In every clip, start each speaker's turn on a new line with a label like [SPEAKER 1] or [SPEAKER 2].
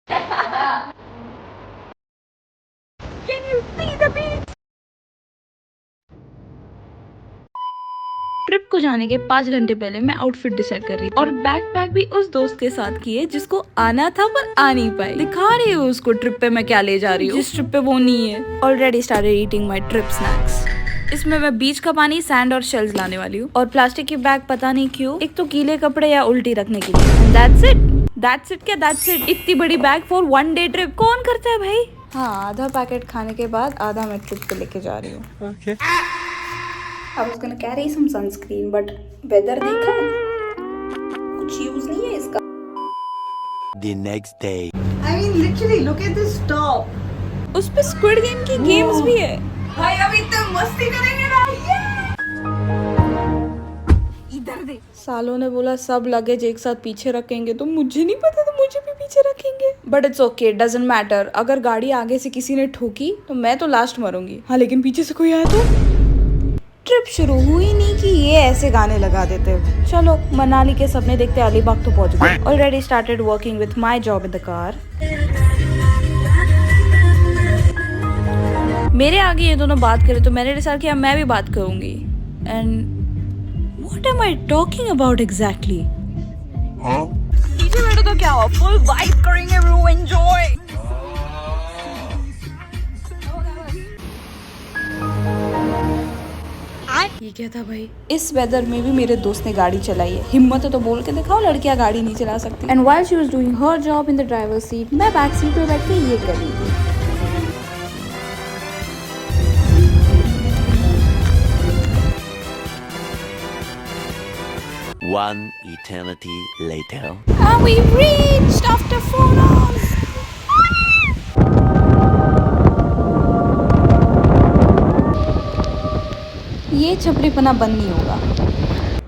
[SPEAKER 1] Can you see the beach? Trip को जाने के 5 घंटे पहले मैं आउटफिट डिसाइड कर रही थी और बैकपैक भी उस दोस्त के साथ किए जिसको आना था पर आ नहीं पाई। दिखा रही हूँ उसको ट्रिप पे मैं क्या ले जा रही हूँ जिस ट्रिप पे वो नहीं है। Already started eating my trip snacks. इसमें मैं बीच का पानी, सैंड और शेल्स लाने वाली हूँ और प्लास्टिक की बैग पता नहीं क्यों, एक तो गीले कपड़े या उल्टी रखने के लिए। दैट्स इट क्या दैट्स इट? इतनी बड़ी बैग फॉर 1 डे ट्रिप कौन करता है भाई? हाँ, आधा पैकेट खाने के बाद आधा मैं ट्रिप पे लेके जा रही हूँ। okay. I was gonna carry some sunscreen, but weather देखा है, कुछ यूज नहीं है इसका।
[SPEAKER 2] The next day.
[SPEAKER 3] I mean, literally, look at this top.
[SPEAKER 1] उस पे स्क्विड गेम की गेम्स भी है।
[SPEAKER 3] भाई अभी तो मस्ती करेंगे ना। इधर देख।
[SPEAKER 1] सालों ने बोला सब लगेज एक साथ पीछे रखेंगे, तो मुझे नहीं पता तो मुझे भी पीछे रखेंगे। But it's okay, doesn't matter. अगर गाड़ी आगे से किसी ने ठोकी तो मैं तो लास्ट मरूंगी। हाँ, लेकिन पीछे से कोई आया तो? ट्रिप शुरू हुई नहीं कि ये ऐसे गाने लगा देते। चलो, मनाली के सपने देखते अलीबाग तो पहुंच गए। Already started working with my job in the car. मेरे आगे ये दोनों बात करें तो मैंने डिसाइड किया मैं भी बात करूंगी। And what am I talking about exactly? पीछे बैठो तो क्या हुआ, फुल वाइब करेंगे ब्रो, एंजॉय। ये क्या था भाई? इस वेदर में भी मेरे दोस्त ने गाड़ी चलाई है। हिम्मत है तो बोल के दिखाओ लड़कियां गाड़ी नहीं चला सकती। And while she was doing her job in the driver seat, मैं बैक सीट पे बैठ के ये कर रही थी।
[SPEAKER 2] One eternity later.
[SPEAKER 1] And we've reached after 4 hours. ये छपरीपना बंद नहीं होगा।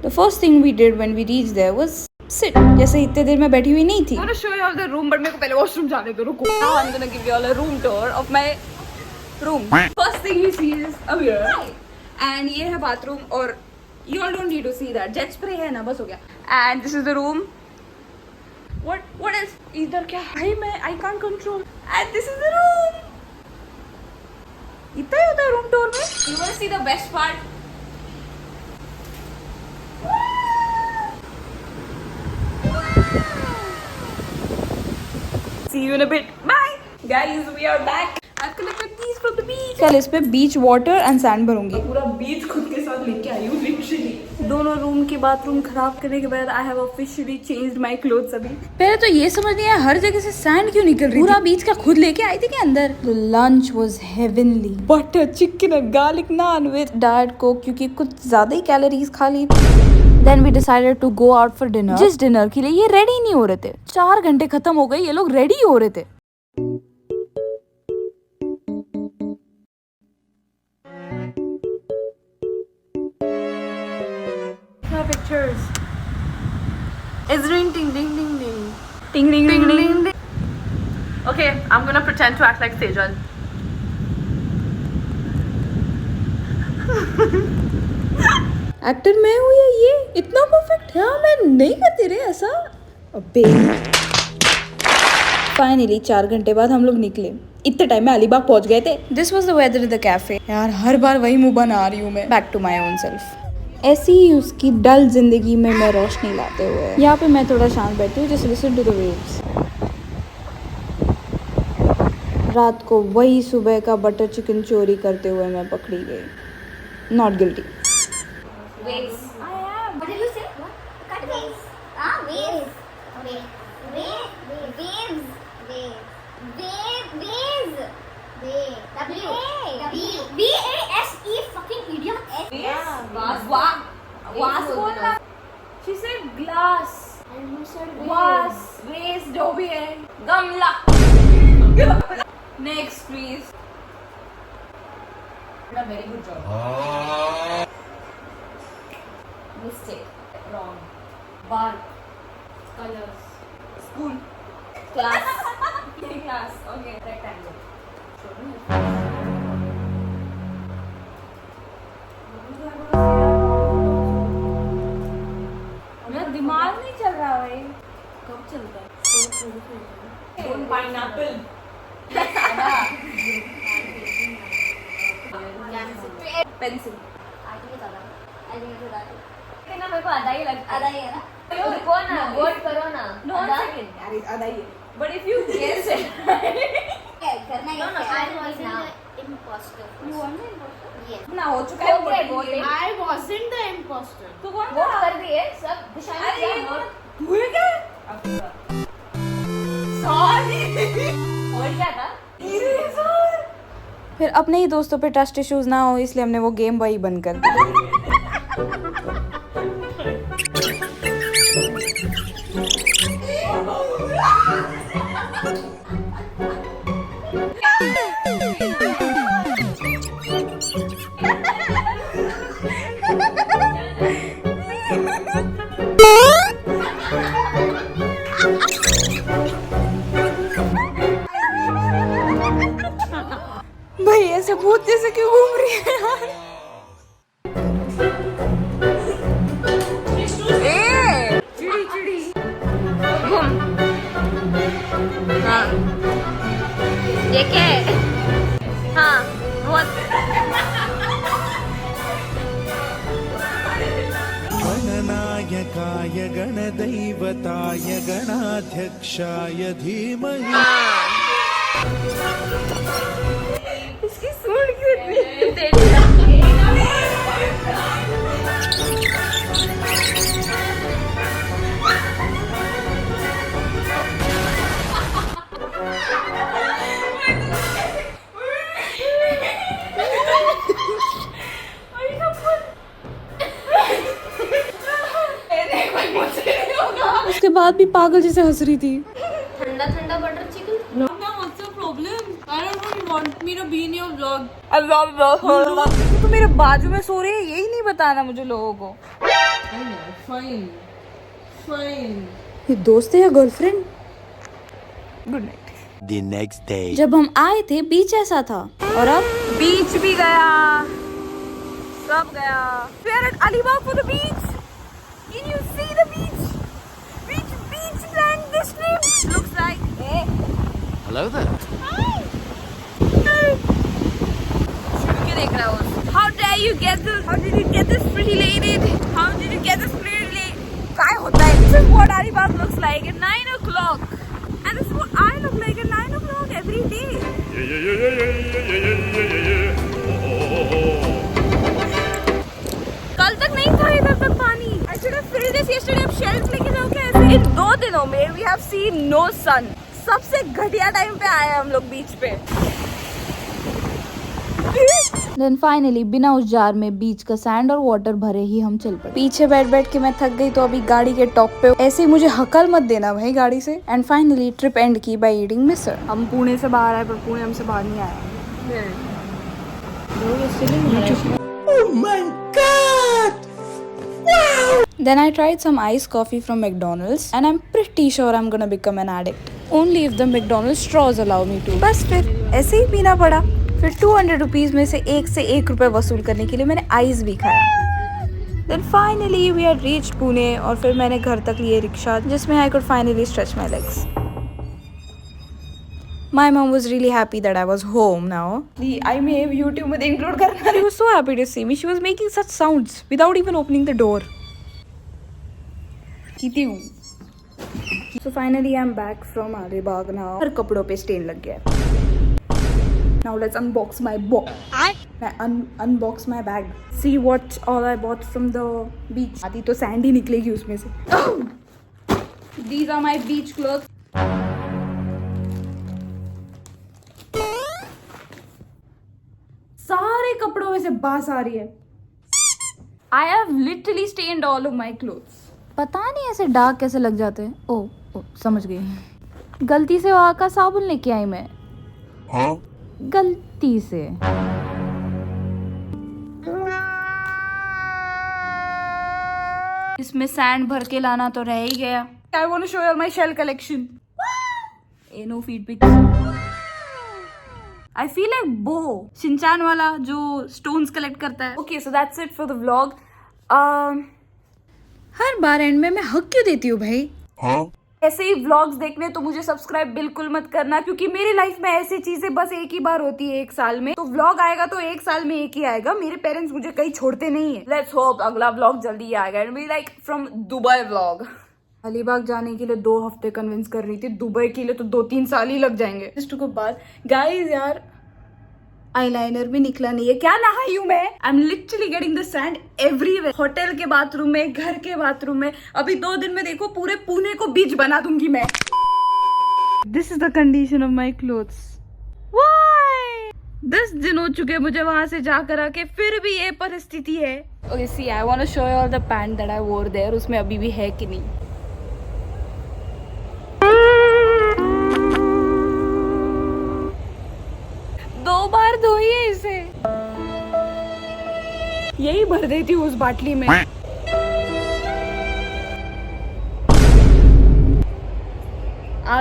[SPEAKER 1] The first thing we did when we reached there was sit. जैसे इतने देर में बैठी हुई नहीं थी।
[SPEAKER 3] I want to show you all the room, but मेरे को पहले वॉशरूम जाने दो, रुको।
[SPEAKER 1] Now I'm gonna give you all a room tour of my room.
[SPEAKER 3] First thing you see is a mirror.
[SPEAKER 1] And ये है बाथरूम और you all don't need to see that. Jet spray है ना, बस हो गया। And this is the room. What is? इधर क्या है? मैं I can't control. And this is the room. इतना ही होता है रूम टूर में। You wanna see the best part? See you in a bit. Bye, guys. We are back. I've collected these from the beach. चल इस पे बीच water and sand भरूंगी।
[SPEAKER 3] पूरा बीच खुद के साथ लेके आई हूँ लिटरली।
[SPEAKER 1] दोनों रूम की बाथरूम खराब करने के बाद I have officially changed my clothes. अभी पहले तो ये समझ नहीं आया हर जगह से सैंड क्यों निकल रही। पूरा बीच का खुद लेके आई थी क्या अंदर? The lunch was heavenly. Butter chicken and garlic naan with diet coke, क्योंकि कुछ ज्यादा ही कैलोरीज खा ली थी। Then we decided to go out for dinner. जिस डिनर के लिए ये रेडी नहीं हो रहे थे। 4 घंटे खत्म हो गए, ये लोग रेडी हो रहे थे।
[SPEAKER 3] Pictures. It's ring ding ding ding ding.
[SPEAKER 1] टिंग टिंग टिंग टिंग।
[SPEAKER 3] Okay, I'm gonna pretend to act like Sejal.
[SPEAKER 1] Actor मैं हूँ या ये? इतना परफेक्ट है? मैं नहीं करती रे ऐसा। अबे फाइनली 4 घंटे बाद हम लोग निकले। इतने टाइम में अलीबाग पहुंच गए थे। This was the weather in the cafe. यार हर बार वही मुंह बना रही हूँ मैं। Back to my own self. ऐसी ही उसकी डल जिंदगी में मैं रोशनी लाते हुए यहाँ पे मैं थोड़ा शांत बैठी हूँ, just listen to the waves. रात को वही सुबह का बटर चिकन चोरी करते हुए मैं पकड़ी गई। Not guilty.
[SPEAKER 4] Waves. I am. What did you say? What? Cut waves. Ah, waves. Waves. Waves. Waves. Waves. Waves. Waves. W. W. V A S E fucking idiot. S.
[SPEAKER 3] Yeah.
[SPEAKER 4] Vase.
[SPEAKER 3] Vase बोलना। She said glass.
[SPEAKER 4] And you said
[SPEAKER 3] Vase. Vase जो भी है। गमला। Next please. Very good job. Mistake. Wrong. Bark. Colors. School. Class. Class. Okay. Rectangle. मेरा दिमाग नहीं चल रहा भाई। कब चलता है?
[SPEAKER 1] पेंसिल।
[SPEAKER 4] मेरे को आधा ही लगता आधा ही है ना। रुको ना, वोट करो ना।
[SPEAKER 1] अरे आधा ही है। But if you guess it,
[SPEAKER 4] करना ही है। I was the imposter. You were the imposter? Yes.
[SPEAKER 1] ना हो चुका है
[SPEAKER 4] voting.
[SPEAKER 3] I wasn't the imposter.
[SPEAKER 1] तो कौन
[SPEAKER 4] वोट कर दिए सब दिशा ने किया वोट।
[SPEAKER 1] हुए क्या? Sorry.
[SPEAKER 4] वोट क्या था?
[SPEAKER 1] फिर अपने ही दोस्तों पे ट्रस्ट इश्यूज ना हो इसलिए हमने वो गेम वही बंद कर दी। भाई ऐसे भूत जैसे क्यों घूम रही है यार? चिड़ी चिड़ी घूम। हाँ
[SPEAKER 4] ये क्या है? हाँ बहुत
[SPEAKER 5] गणनायकाय गणदैवताय गणाध्यक्षाय धीमहि
[SPEAKER 1] इसकी सूंड क्यों इतनी तेज है? उसके बाद भी पागल जैसे हंस रही थी।
[SPEAKER 4] ठंडा ठंडा butter chicken.
[SPEAKER 3] What's the problem? I don't know you want me to be in your vlog.
[SPEAKER 1] तो मेरे बाजू में सो रही है यही नहीं बताना मुझे लोगों को।
[SPEAKER 3] Fine. Fine.
[SPEAKER 1] ये दोस्त है या girlfriend? Good night.
[SPEAKER 2] The next day.
[SPEAKER 1] जब हम आए थे बीच ऐसा था और अब बीच भी गया, सब गया। We are at Alibag for the beach. Can you see the beach? Which beach plan this trip looks like? Hey.
[SPEAKER 2] Hello there.
[SPEAKER 1] क्या देख रहा हो? How dare you get this? How did you get this pretty lady? How did you get this pretty lady? क्या होता है? This is what Alibag looks like at 9 o'clock. And this is what I look like at 9 o'clock every day. कल तक नहीं था इधर तक पानी। I should have filled this yesterday. अब शेल्फ लेके जाओ क्या ऐसे? इन 2 दिनों में we have seen no sun. सबसे घटिया टाइम पे आए हम लोग बीच पे। Then finally बिना उस जार में बीच का सैंड और वाटर भरे ही हम चल पड़े। पीछे बैठ बैठ के मैं थक गई तो अभी गाड़ी के टॉप पे ऐसे ही मुझे हकल मत देना भाई गाड़ी से। एंड फाइनली ट्रिप एंड की बाय ईटिंग मिसर। हम पुणे से बाहर आए पर पुणे हमसे बाहर नहीं आया। Then I tried some iced coffee from McDonald's and I'm pretty sure I'm gonna become an addict. Only if the McDonald's straws allow me to. बस फिर ऐसे ही पीना पड़ा। फिर 200 रुपीज में से 1 से 1 रुपए वसूल करने के लिए मैंने आइस भी खाया। Then finally we had reached Pune और फिर मैंने घर तक लिए रिक्शा जिसमें I could finally stretch my legs. My mom was really happy that I was home now. I may have YouTube मध्ये include करणार. She was so happy to see me. She was making such sounds without even opening the door. किती हूँ? So finally I'm back from Alibag now. हर कपड़ों पे stand लग गया। Now let's unbox my box. मैं unbox my bag. See what all I bought from the beach. आधी तो sand ही निकलेगी उसमें से. These are my beach clothes. सारे कपड़ों में से बास आ रही है। I have literally stained all of my clothes. पता नहीं ऐसे दाग कैसे लग जाते हैं। ओ समझ गई। गलती से वहाँ का साबुन लेके आई मैं। हाँ? गलती से। इसमें सैंड भर के लाना तो रह ही गया। I want to show you my shell collection. No feed pics. I feel like Bo, Shinchan वाला जो stones collect करता है। Okay, so that's it for the vlog. Her bar and में मैं हक क्यों देती हूँ भाई? हाँ? ऐसे ही व्लॉग्स देखने तो मुझे सब्सक्राइब बिल्कुल मत करना, क्योंकि मेरी लाइफ में ऐसी चीजें बस एक ही बार होती है 1 साल में। तो व्लॉग आएगा तो 1 साल में एक ही आएगा। मेरे पेरेंट्स मुझे कहीं छोड़ते नहीं है। लेट्स होप अगला व्लॉग जल्दी आएगा। It be like from Dubai vlog. Alibag जाने के लिए 2 हफ्ते कन्विंस कर रही थी, दुबई के लिए तो 2-3 साल ही लग जाएंगे। जस्ट को बात गाइस, यार आईलाइनर भी निकला नहीं है। क्या नहाई हूँ मैं। I am literally getting the sand everywhere. Hotel के बाथरूम में, घर के बाथरूम में। अभी 2 दिन में देखो पूरे पुणे को बीच बना दूंगी मैं। This is the condition of my clothes. Why 10 दिन हो चुके मुझे वहां से जाकर आके, फिर भी ये परिस्थिति है। Okay see, I want to show you all the pant that I wore there. उसमें अभी भी है कि नहीं। दो बार धोई है इसे। यही भर देती हूँ उस बाटली में। आ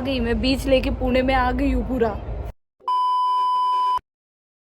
[SPEAKER 1] गई मैं, बीच लेके पुणे में आ गई हूँ पूरा।